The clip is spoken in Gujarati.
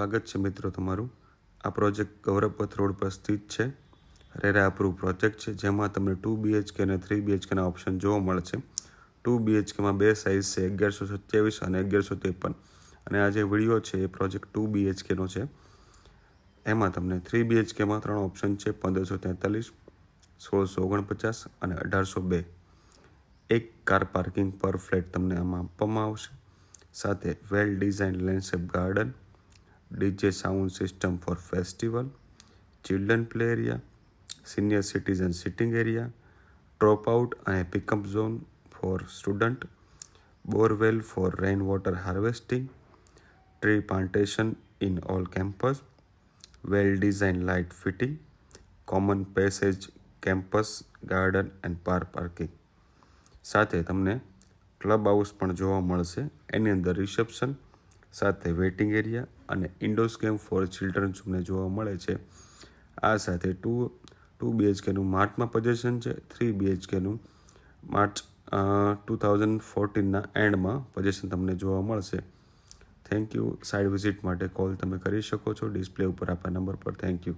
સ્વાગત છે મિત્રો તમારું. આ પ્રોજેક્ટ ગૌરવપથ રોડ પર સ્થિત છે. રેરા અપ્રૂવ પ્રોજેક્ટ છે, જેમાં તમને 2 BHK અને 3 BHKના ઓપ્શન જોવા મળશે. 2 BHKમાં બે સાઇઝ છે, 1127 અને 1153. અને આ જે વિડીયો છે એ પ્રોજેક્ટ 2 BHKનો છે. એમાં તમને 3 BHKમાં 3 ઓપ્શન છે, 1543, 1649 અને 1802. એક કાર પાર્કિંગ પર ફ્લેટ તમને આમાં આપવામાં આવશે. સાથે well design landscape garden, DJ sound system for festival, children play area, senior citizen sitting area, drop out અને pickup zone for student, borewell for rain water harvesting, tree plantation in all campus, well design light fitting, common passage campus garden and parking. સાથે તમને ક્લબ હાઉસ પણ જોવા મળશે. એની અંદર રિસેપ્શન સાથે વેઇટિંગ એરિયા અને ઇન્ડોર ગેમ ફોર ચિલ્ડ્રન તમને જોવા મળે છે. આ સાથે 2 BHKનું માર્ચમાં પોઝિશન છે, 3 BHKનું માર્ચ 2014ના એન્ડમાં પોઝિશન તમને જોવા મળશે. Thank you. સાઇટ વિઝિટ માટે કોલ તમે કરી શકો છો ડિસ્પ્લે ઉપર આપેલા નંબર પર. Thank you.